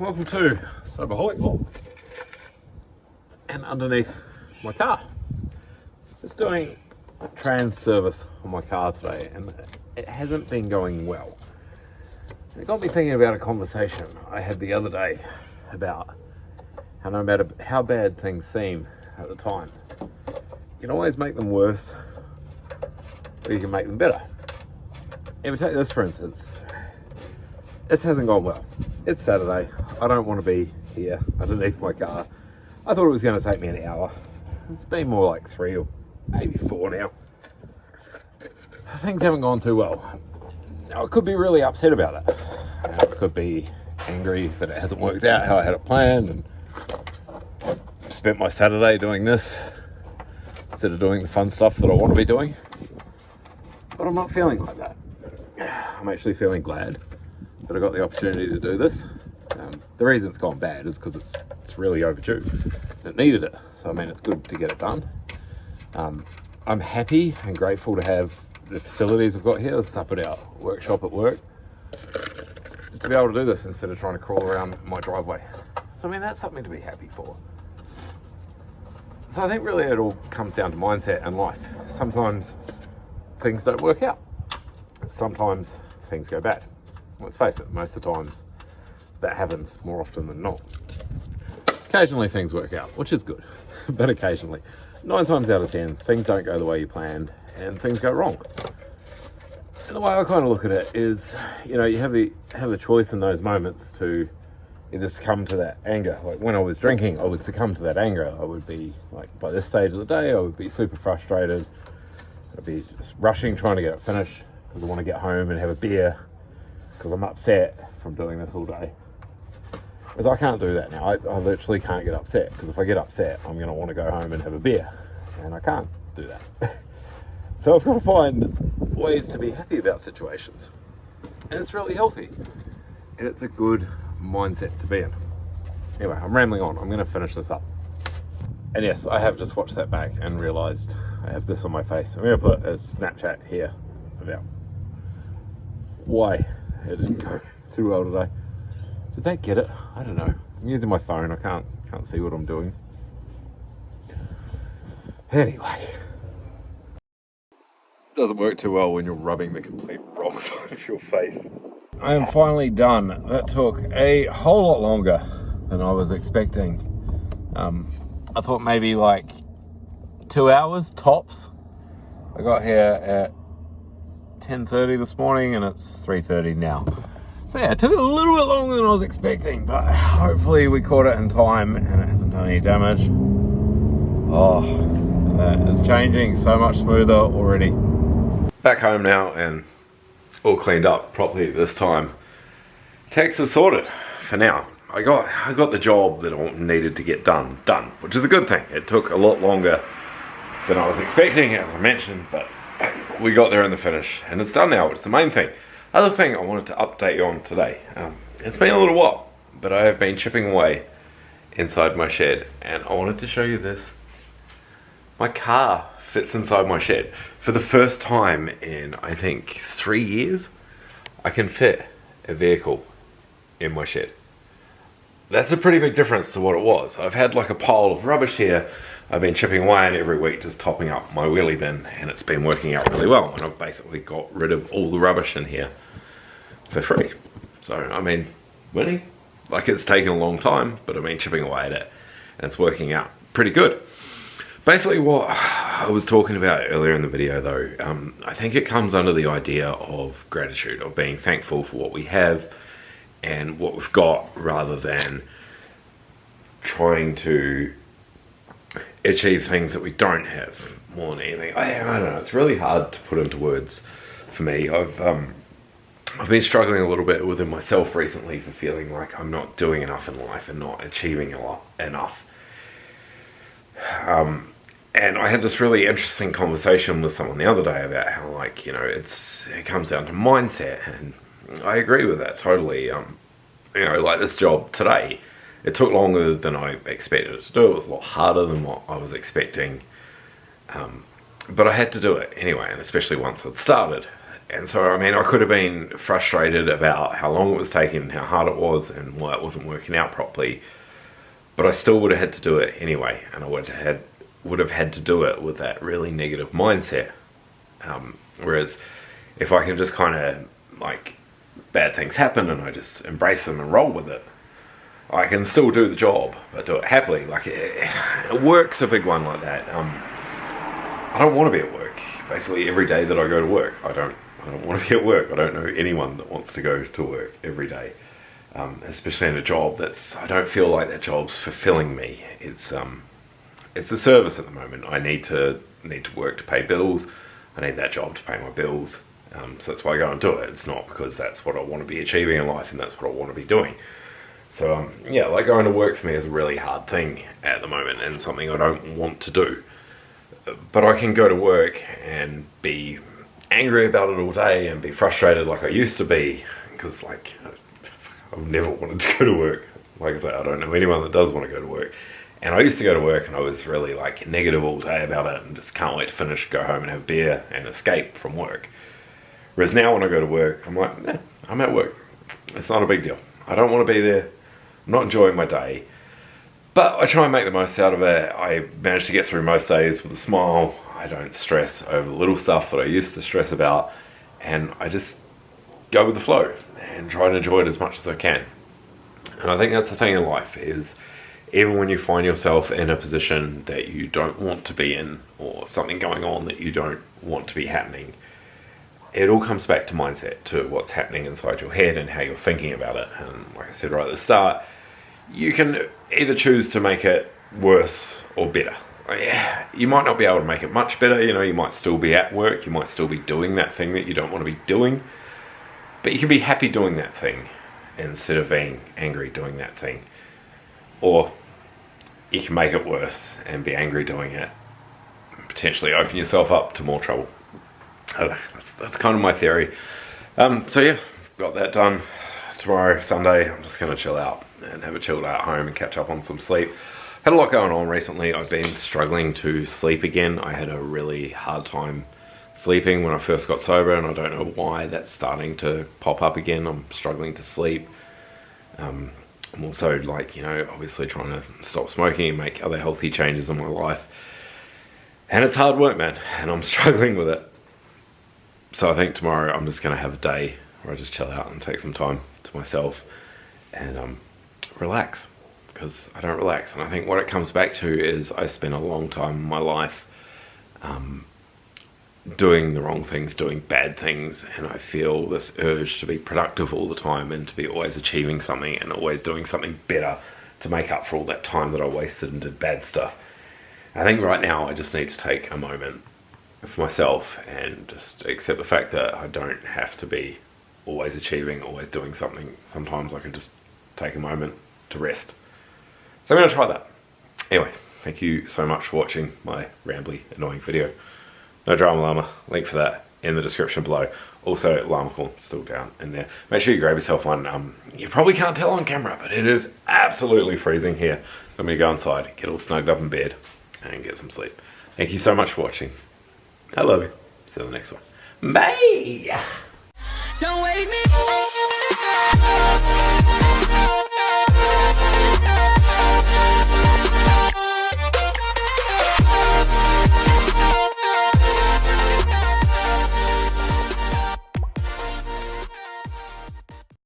welcome to Soberholic Vlog. And underneath my car, just doing a trans service on my car today, and it hasn't been going well. And it got me thinking about a conversation I had the other day about how no matter how bad things seem at the time, you can always make them worse, or you can make them better. If we take this for instance, this hasn't gone well. It's Saturday. I don't want to be here underneath my car. I thought it was going to take me an hour. It's been more like 3 or maybe 4 now. Things haven't gone too well. Now, I could be really upset about it. I could be angry that it hasn't worked out how I had it planned and spent my Saturday doing this instead of doing the fun stuff that I want to be doing. But I'm not feeling like that. I'm actually feeling glad that I got the opportunity to do this. The reason it's gone bad is because it's really overdue. It needed it, so I mean it's good to get it done. I'm happy and grateful to have the facilities I've got here. Let's up at our workshop at work to be able to do this instead of trying to crawl around my driveway. So I mean that's something to be happy for. So I think really it all comes down to mindset and life. Sometimes things don't work out. Sometimes things go bad. Let's face it, most of the times that happens more often than not. Occasionally things work out, which is good, but occasionally, 9 times out of 10, things don't go the way you planned and things go wrong. And the way I kind of look at it is, you know, you have a choice in those moments to either succumb to that anger. Like when I was drinking, I would succumb to that anger. I would be like, by this stage of the day, I would be super frustrated. I'd be just rushing, trying to get it finished because I want to get home and have a beer because I'm upset from doing this all day. Because I can't do that now. I literally can't get upset, because if I get upset, I'm going to want to go home and have a beer, and I can't do that. So I've got to find ways to be happy about situations, and it's really healthy, and it's a good mindset to be in. Anyway, I'm rambling on. I'm going to finish this up. And yes, I have just watched that back and realised I have this on my face. I'm going to put a Snapchat here about why it didn't go too well today. Did they get it? I don't know. I'm using my phone. I can't see what I'm doing. Anyway. Doesn't work too well when you're rubbing the complete wrong side of your face. I am finally done. That took a whole lot longer than I was expecting. I thought maybe like 2 hours tops. I got here at 10:30 this morning and it's 3:30 now. So yeah, it took a little bit longer than I was expecting, but hopefully we caught it in time and it hasn't done any damage. Oh, that is changing so much smoother already. Back home now and all cleaned up properly this time. Tax is sorted for now. I got the job that I needed to get done, which is a good thing. It took a lot longer than I was expecting, as I mentioned, but we got there in the finish and it's done now, which is the main thing. Other thing I wanted to update you on today, it's been a little while, but I have been chipping away inside my shed, and I wanted to show you this. My car fits inside my shed. For the first time in, I think, 3 years, I can fit a vehicle in my shed. That's a pretty big difference to what it was. I've had like a pile of rubbish here. I've been chipping away and every week just topping up my wheelie bin, and it's been working out really well, and I've basically got rid of all the rubbish in here for free. So I mean, winning. Like, it's taken a long time, but I've been chipping away at it and it's working out pretty good. Basically what I was talking about earlier in the video though, I think it comes under the idea of gratitude, of being thankful for what we have and what we've got, rather than trying to achieve things that we don't have more than anything. I don't know, it's really hard to put into words for me. I've been struggling a little bit within myself recently for feeling like I'm not doing enough in life and not achieving enough. And I had this really interesting conversation with someone the other day about how, like, you know, it comes down to mindset, and I agree with that totally. You know, like this job today, it took longer than I expected it to do. It was a lot harder than what I was expecting. But I had to do it anyway, and especially once I'd started. And so, I mean, I could have been frustrated about how long it was taking and how hard it was and why it wasn't working out properly. But I still would have had to do it anyway. And I would have had to do it with that really negative mindset. Whereas if I can just kind of, like, bad things happen and I just embrace them and roll with it, I can still do the job, but do it happily. Like, work's a big one like that. I don't want to be at work. Basically, every day that I go to work, I don't want to be at work. I don't know anyone that wants to go to work every day, especially in a job I don't feel like that job's fulfilling me. It's a service at the moment. I need to work to pay bills. I need that job to pay my bills. So that's why I go and do it. It's not because that's what I want to be achieving in life and that's what I want to be doing. So yeah, like going to work for me is a really hard thing at the moment and something I don't want to do. But I can go to work and be angry about it all day and be frustrated like I used to be, because like I've never wanted to go to work. Like I say, I don't know anyone that does want to go to work. And I used to go to work and I was really like negative all day about it and just can't wait to finish, go home and have beer and escape from work. Whereas now when I go to work, I'm like, nah, I'm at work. It's not a big deal. I don't want to be there. I'm not enjoying my day. But I try and make the most out of it. I manage to get through most days with a smile. I don't stress over the little stuff that I used to stress about. And I just go with the flow and try and enjoy it as much as I can. And I think that's the thing in life is, even when you find yourself in a position that you don't want to be in, or something going on that you don't want to be happening, it all comes back to mindset, to what's happening inside your head and how you're thinking about it. And like I said right at the start, you can either choose to make it worse or better. Yeah, you might not be able to make it much better. You know, you might still be at work, you might still be doing that thing that you don't want to be doing, but you can be happy doing that thing instead of being angry doing that thing. Or you can make it worse and be angry doing it, and potentially open yourself up to more trouble. That's kind of my theory. So yeah, got that done. Tomorrow, Sunday, I'm just going to chill out and have a chilled out home and catch up on some sleep. Had a lot going on recently. I've been struggling to sleep again. I had a really hard time sleeping when I first got sober, and I don't know why that's starting to pop up again. I'm struggling to sleep. I'm also, like, you know, obviously trying to stop smoking and make other healthy changes in my life. And it's hard work, man, and I'm struggling with it. So I think tomorrow I'm just going to have a day where I just chill out and take some time to myself and relax, because I don't relax. And I think what it comes back to is I spent a long time in my life doing the wrong things, doing bad things, and I feel this urge to be productive all the time and to be always achieving something and always doing something better to make up for all that time that I wasted and did bad stuff. I think right now I just need to take a moment for myself and just accept the fact that I don't have to be always achieving, always doing something. Sometimes I can just take a moment to rest. So I'm going to try that. Anyway, thank you so much for watching my rambly, annoying video. No Drama Llama, link for that in the description below. Also, Llamacorn still down in there. Make sure you grab yourself one. You probably can't tell on camera, but it is absolutely freezing here. So I'm going to go inside, get all snugged up in bed, and get some sleep. Thank you so much for watching. I love you. See you in the next one. Bye! Don't wake me.